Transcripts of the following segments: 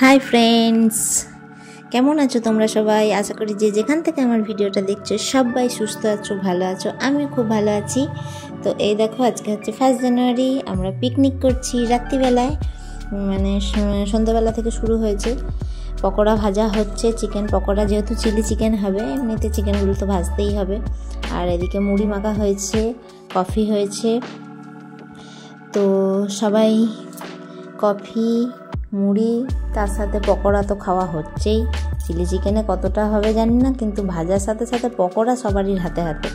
Hi friends, কেমন আছো তোমরা সবাই? আশা করি যে যেখান থেকে আমার ভিডিওটা দেখছো সবাই সুস্থ আছো, ভালো আছো। আমিও খুব ভালো আছি। তো এই দেখো, আজকে হচ্ছে 1 জানুয়ারি। আমরা পিকনিক করছি রাত্রিবেলায়, মানে সন্ধ্যাবেলা থেকে শুরু হয়েছে। পকোড়া ভাজা হচ্ছে, চিকেন পকোড়া, যেহেতু চিলি চিকেন হবে, এমনিতে চিকেনগুলো তো ভাজতেই হবে। আর এদিকে মুড়ি মাখা হয়েছে, কফি হয়েছে। তো সবাই কফি, মুড়ি, তার সাথে পকোড়া তো খাওয়া হচ্ছেই। চিলি চিকেনে কতটা হবে জানি না, কিন্তু ভাজার সাথে সাথে পকোড়া সবারই হাতে হাতে।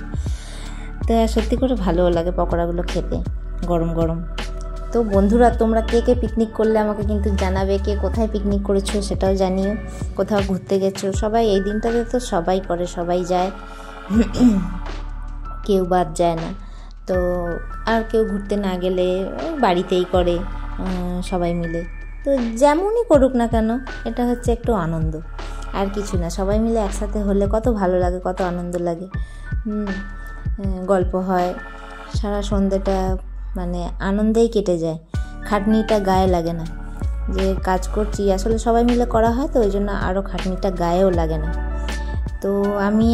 তো সত্যি করে ভালোও লাগে পকোড়াগুলো খেতে গরম গরম। তো বন্ধুরা, তোমরা কে কে পিকনিক করলে আমাকে কিন্তু জানাবে। কে কোথায় পিকনিক করেছো সেটাও জানিও। কোথাও ঘুরতে গেছো, সবাই এই দিনটাতে তো সবাই করে, সবাই যায়, কেউ বাদ যায় না। তো আর কেউ ঘুরতে না গেলে বাড়িতেই করে সবাই মিলে। তো যেমনই করুক না কেন, এটা হচ্ছে একটু আনন্দ, আর কিছু না। সবাই মিলে একসাথে হলে কত ভালো লাগে, কত আনন্দ লাগে। গল্প হয়, সারা সন্ধ্যেটা মানে আনন্দেই কেটে যায়, খাটনিটা গায়ে লাগে না। যে কাজ করছি আসলে সবাই মিলে করা হয়, তো ওই জন্য আরও খাটনিটা গায়েও লাগে না। তো আমি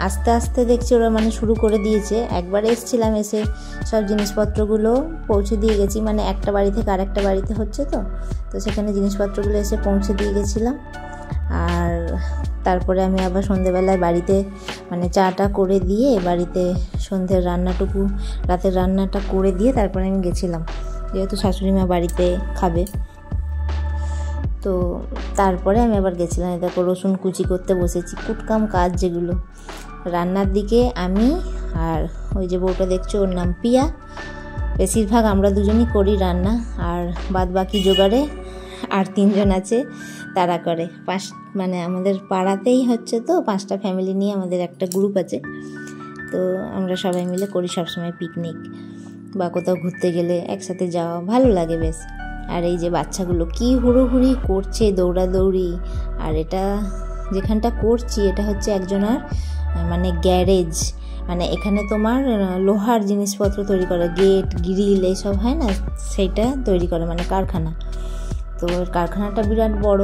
আস্তে আস্তে দেখছি ওরা মানে শুরু করে দিয়েছে। একবার এসেছিলাম, এসে সব জিনিসপত্রগুলো পৌঁছে দিয়ে গেছি, মানে একটা বাড়ি থেকে আরেকটা বাড়িতে হচ্ছে, তো সেখানে জিনিসপত্রগুলো এসে পৌঁছে দিয়ে গেছিলাম। আর তারপরে আমি আবার সন্ধ্যেবেলায় বাড়িতে মানে চাটা করে দিয়ে, বাড়িতে সন্ধ্যের রান্নাটুকু, রাতের রান্নাটা করে দিয়ে তারপরে আমি গেছিলাম, যেহেতু শাশুড়ি মা বাড়িতে খাবে। তো তারপরে আমি আবার গেছিলাম। দেখো, রসুন কুচি করতে বসেছি, কুটকাম কাজ যেগুলো। রান্নার দিকে আমি আর ওই যে বউটা দেখছো, ওর নাম পিয়া। বেশিরভাগ আমরা দুজনই করি রান্না, আর বাদ বাকি জোগাড়ে আর 3 জন আছে, তারা করে। মানে আমাদের পাড়াতেই হচ্ছে, তো 5টা ফ্যামিলি নিয়ে আমাদের একটা গ্রুপ আছে। তো আমরা সবাই মিলে করি সবসময় পিকনিক, বা কোথাও ঘুরতে গেলে একসাথে যাওয়া ভালো লাগে বেশ। আর এই যে বাচ্চাগুলো কি হুড়োহুড়ি করছে, দৌড়াদৌড়ি। আর এটা যেখানটা করছি, এটা হচ্ছে একজনের মানে গ্যারেজ, মানে এখানে তোমার লোহার জিনিসপত্র তৈরি করে, গেট, গ্রিল এইসব হয় না, সেইটা তৈরি করে, মানে কারখানা। তো কারখানাটা বিরাট বড়,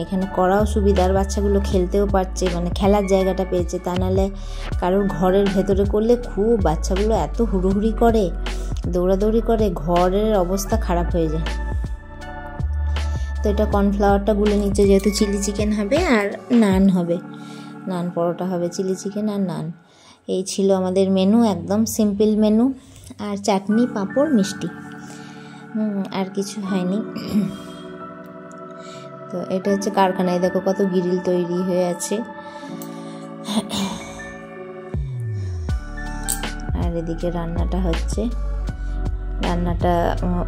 এখানে করাও সুবিধার, বাচ্চাগুলো খেলতেও পারছে, মানে খেলার জায়গাটা পেয়েছে। তা নাহলে কারোর ঘরের ভেতরে করলে খুব বাচ্চাগুলো এত হুড়োহুড়ি করে, দৌড়াদৌড়ি করে, ঘরের অবস্থা খারাপ হয়ে যায়। তো এটা কর্নফ্লাওয়ারটা গুলে নিচ্ছে, যেহেতু চিলি চিকেন হবে আর নান হবে, নান পরোটা হবে, চিলি চিকেন আর নান। এই ছিল আমাদের মেনু, একদম সিম্পল মেনু। আর চাটনি, পাঁপড়, মিষ্টি, আর কিছু হয়নি। তো এটা হচ্ছে কারখানায়, দেখো কত গ্রিল তৈরি হয়ে আছে। আর এদিকে রান্নাটা হচ্ছে, রান্নাটা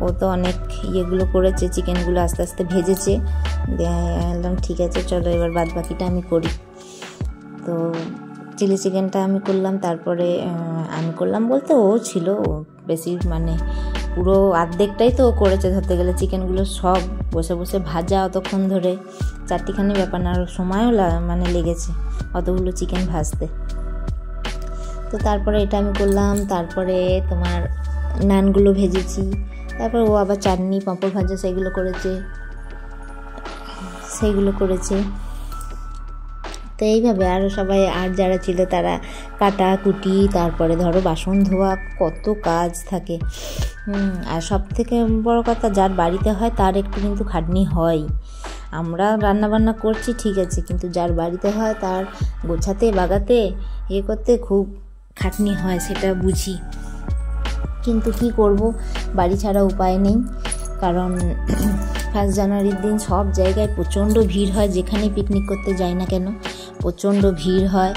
ও তো অনেক ইয়েগুলো করেছে, চিকেনগুলো আস্তে আস্তে ভেজেছে। বললাম ঠিক আছে, চলো এবার বাদ বাকিটা আমি করি। তো চিলি চিকেনটা আমি করলাম, তারপরে আমি করলাম বলতে ও ছিল বেশি, মানে পুরো অর্ধেকটাই তো ও করেছে ধরতে গেলে। চিকেনগুলো সব বসে বসে ভাজা অতক্ষণ ধরে, 4টিখানি ব্যাপার না, আর সময়ও মানে লেগেছে অতগুলো চিকেন ভাজতে। তো তারপরে এটা আমি করলাম, তারপরে তোমার নানগুলো ভেজেছি, তারপর ও আবার চাটনি, পাঁপড় ভাজা সেইগুলো করেছে। তো এইভাবে আরও সবাই, আর যারা ছিল তারা কাটা কুটি, তারপরে ধরো বাসন ধোয়া, কত কাজ থাকে। আর সব থেকে বড় কথা, যার বাড়িতে হয় তার একটু কিন্তু খাটনি হয়। আমরা রান্না বান্না করছি ঠিক আছে, কিন্তু যার বাড়িতে হয় তার গোছাতে, বাগাতে, করতে খুব খাটনি হয়, সেটা বুঝি। কিন্তু কি করব, বাড়ি ছাড়া উপায় নেই। কারণ 1 জানুয়ারির দিন সব জায়গায় প্রচণ্ড ভিড় হয়, যেখানে পিকনিক করতে যাই না কেন প্রচণ্ড ভিড় হয়।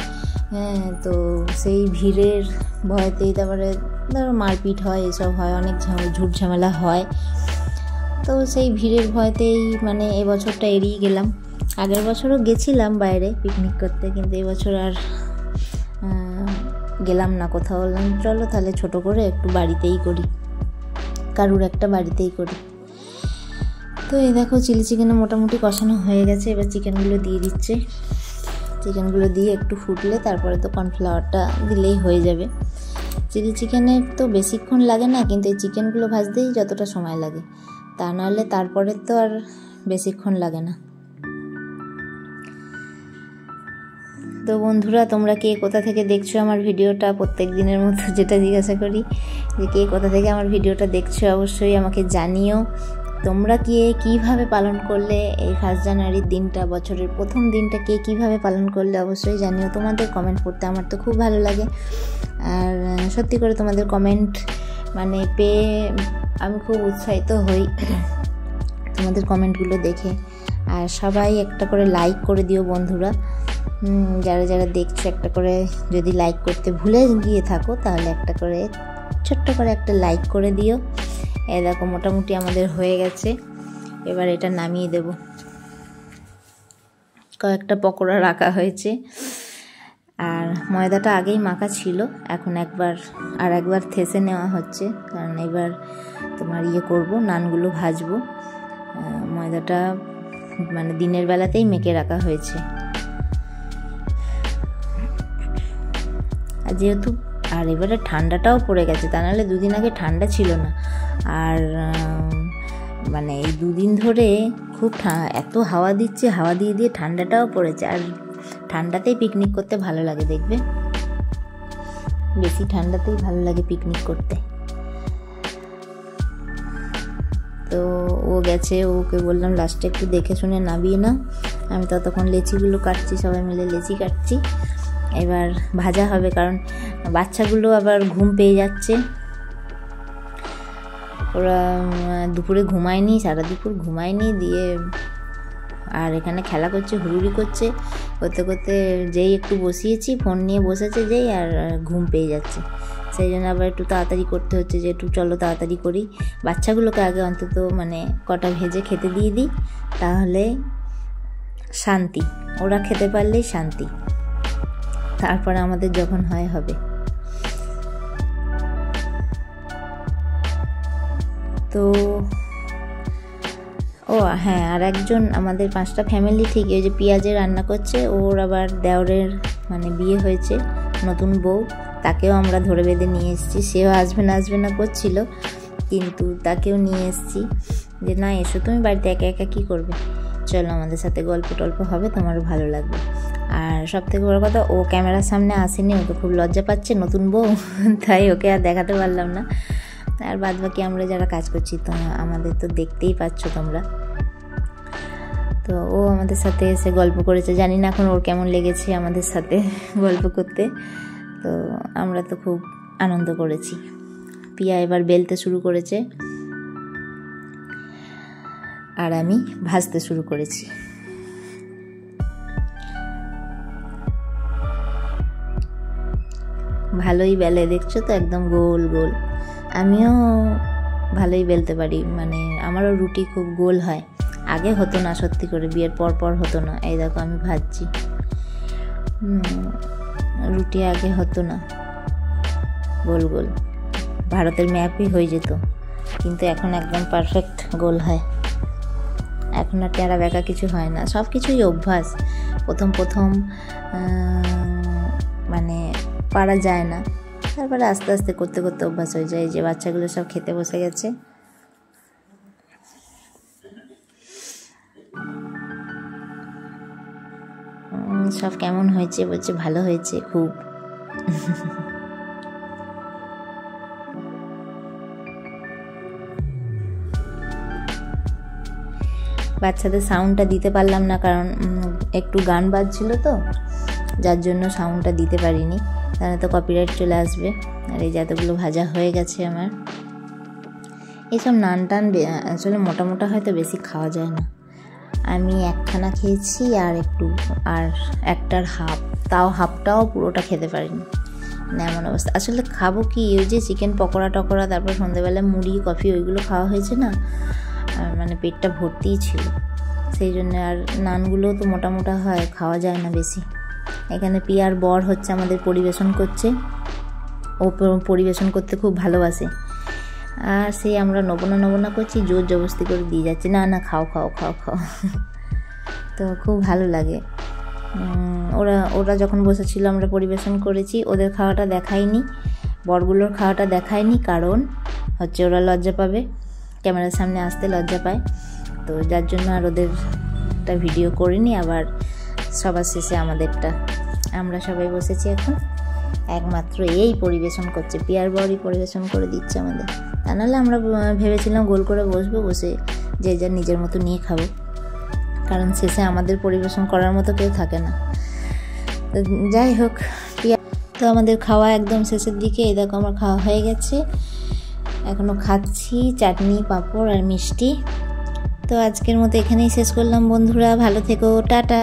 তো সেই ভিড়ের ভয়তেই তারপরে ধরো মারপিট হয়, এসব হয়, অনেক ঝুট ঝামেলা হয়। তো সেই ভিড়ের ভয়তেই মানে এবছরটা এড়িয়ে গেলাম। আগের বছরও গেছিলাম বাইরে পিকনিক করতে, কিন্তু এবছর আর গেলাম না কোথাও। বললাম চলো তাহলে ছোট করে একটু বাড়িতেই করি, কারুর একটা বাড়িতেই করি। তো এই দেখো, চিলি চিকেনে মোটামুটি কষানো হয়ে গেছে, এবার চিকেনগুলো দিয়ে দিচ্ছে। চিকেনগুলো দিয়ে একটু ফুটলে তারপরে তো কর্নফ্লাওয়ারটা দিলেই হয়ে যাবে। চিলি চিকেনের তো বেশিক্ষণ লাগে না, কিন্তু এই চিকেনগুলো ভাজতেই যতটা সময় লাগে, তা নাহলে তারপরে তো আর বেশিক্ষণ লাগে না। তো বন্ধুরা, তোমরা কে কোথা থেকে দেখছো আমার ভিডিওটা, প্রত্যেক দিনের মতো যেটা জিজ্ঞাসা করি যে কে কোথা থেকে আমার ভিডিওটা দেখছো, অবশ্যই আমাকে জানিও। তোমরা কীভাবে পালন করলে এই 1 জানুয়ারির দিনটা, বছরের প্রথম দিনটা কে কীভাবে পালন করলে অবশ্যই জানিও। তোমাদের কমেন্ট পড়তে আমার তো খুব ভালো লাগে, আর সত্যি করে তোমাদের কমেন্ট মানে পেয়ে আমি খুব উৎসাহিত হই তোমাদের কমেন্টগুলো দেখে। আর সবাই একটা করে লাইক করে দিও বন্ধুরা, যারা যারা দেখছো একটা করে, যদি লাইক করতে ভুলে গিয়ে থাকো তাহলে একটা করে ছোট্ট করে একটা লাইক করে দিও। এই দেখো মোটামুটি আমাদের হয়ে গেছে, এবার এটা নামিয়ে দেব। কয়েকটা পকোড়া রাখা হয়েছে, আর ময়দাটা আগেই মাখা ছিল, এখন একবার থেসে নেওয়া হচ্ছে, কারণ এবার তোমার করব, নানগুলো ভাজবো। ময়দাটা মানে দিনের বেলাতেই মেখে রাখা হয়েছে। আর যেহেতু এবারে ঠান্ডাটাও পড়ে গেছে, তা নাহলে 2 দিন আগে ঠান্ডা ছিল না, আর মানে এই 2 দিন ধরে খুব এত হাওয়া দিচ্ছে, হাওয়া দিয়ে দিয়ে ঠান্ডাটাও পড়েছে। আর ঠান্ডাতেই পিকনিক করতে ভালো লাগে, দেখবে বেশি ঠান্ডাতেই ভালো লাগে পিকনিক করতে। তো ও গেছে, ওকে বললাম লাস্টে একটু দেখে শুনে নামিয়ে নাও, আমি ততক্ষণ লেচিগুলো কাটছি, সবাই মিলে লেচি কাটছি। এবার ভাজা হবে, কারণ বাচ্চাগুলো আবার ঘুম পেয়ে যাচ্ছে, ওরা দুপুরে ঘুমায়নি, সারা দুপুর ঘুমায়নি, দিয়ে আর এখানে খেলা করছে, হুড়ুড়ি করতে করতে যেই একটু বসিয়েছি, ফোন নিয়ে বসেছে যেই, আর ঘুম পেয়ে যাচ্ছে। সেই জন্য আবার একটু তাড়াতাড়ি করতে হচ্ছে, যে একটু চলো তাড়াতাড়ি করি, বাচ্চাগুলোকে আগে অন্তত মানে কটা ভেজে খেতে দিয়ে দিই, তাহলে শান্তি, ওরা খেতে পারলেই শান্তি, তারপরে আমাদের যখন হবে। তো হ্যাঁ, আর একজন আমাদের 5টা ফ্যামিলি ঠিক ওই যে পেঁয়াজে রান্না করছে, ওর আবার দেওরের মানে বিয়ে হয়েছে, নতুন বউ, তাকেও আমরা ধরে বেঁধে নিয়ে এসেছি। সেও আসবে না করছিল, কিন্তু তাকেও নিয়ে এসেছি যে না এসো, তুমি বাড়িতে একা একা কী করবে, চলো আমাদের সাথে গল্প টল্প হবে, তোমারও ভালো লাগবে। আর সব থেকে বড় কথা, ও ক্যামেরার সামনে আসেনি, ও তো খুব লজ্জা পাচ্ছে, নতুন বউ, তাই ওকে আর দেখাতে পারলাম না। আর বাদ বাকি আমরা যারা কাজ করছি তো আমাদের তো দেখতেই পাচ্ছ তোমরা। তো ও আমাদের সাথে এসে গল্প করেছে, জানি না এখন ওর কেমন লেগেছে আমাদের সাথে গল্প করতে। তো আমরা তো খুব আনন্দ করেছি। পিয়া এবার বেলতে শুরু করেছে, আর আমি ভাজতে শুরু করেছি। ভালোই বেলে, দেখছো তো একদম গোল গোল। আমিও ভালোই বেলতে পারি, মানে আমারও রুটি খুব গোল হয়। আগে হতো না, সত্যি করে বিয়ের পর হতো না। এই দেখো আমি ভাজছি, রুটি আগে হতো না গোল গোল, ভারতের ম্যাপই হয়ে যেত, কিন্তু এখন একদম পারফেক্ট গোল হয়। এখন আর টেরা বেঁকা কিছু হয় না, সব কিছুই অভ্যাস। প্রথম মানে পারা যায় না, তারপরে আস্তে আস্তে করতে করতে অভ্যাস হয়ে যায়। যে বাচ্চাগুলো সব খেতে বসে গেছে, সব কেমন হয়েছে বলছে, ভালো হয়েছে খুব। বাচ্চাদের সাউন্ডটা দিতে পারলাম না, কারণ একটু গান বাজছিল তো, যার জন্য সাউন্ডটা দিতে পারিনি, তাহলে তো কপিরাইট চলে আসবে। আর এই যতগুলো ভাজা হয়ে গেছে আমার, এইসব নান টান আসলে মোটা মোটা হয়তো বেশি খাওয়া যায় না। আমি একখানা খেয়েছি, আর একটার হাফ, তাও হাফটাও পুরোটা খেতে পারিনি, মানে এমন অবস্থা। আসলে খাবো কি, ওই যে চিকেন পকোড়া টকোড়া, তারপর সন্ধ্যেবেলা মুড়ি কফি ওইগুলো খাওয়া হয়েছে না, মানে পেটটা ভর্তিই ছিল, সেই জন্য। আর নানগুলোও তো মোটা মোটা হয়, খাওয়া যায় না বেশি। এখানে পিয়ার বর হচ্ছে আমাদের পরিবেশন করছে, ও পরিবেশন করতে খুব ভালোবাসে, আর সেই আমরা নবো না করছি, জোর জবরদস্তি করে দিয়ে যাচ্ছি, না খাও খাও খাও খাও। তো খুব ভালো লাগে। ওরা যখন বসেছিল আমরা পরিবেশন করেছি, ওদের খাওয়াটা দেখাইনি, বরগুলোর খাওয়াটা দেখাইনি, কারণ হচ্ছে ওরা লজ্জা পাবে, ক্যামেরার সামনে আসতে লজ্জা পায়। তো যার জন্য আর ওদেরটা ভিডিও করিনি। আবার সবার শেষে আমাদেরটা, আমরা সবাই বসেছি এখন, একমাত্র এই পরিবেশন করছে, পিয়ার বড়ি পরিবেশন করে দিচ্ছে আমাদের। তা নাহলে আমরা ভেবেছিলাম গোল করে বসবো, বসে যে যার নিজের মতো নিয়ে খাবো, কারণ শেষে আমাদের পরিবেশন করার মতো কেউ থাকে না। তো যাই হোক, তো আমাদের খাওয়া একদম শেষের দিকে। এই দেখো আমার খাওয়া হয়ে গেছে, এখনও খাচ্ছি, চাটনি, পাঁপড় আর মিষ্টি। তো আজকের মতো এখানেই শেষ করলাম বন্ধুরা, ভালো থেকো, টাটা।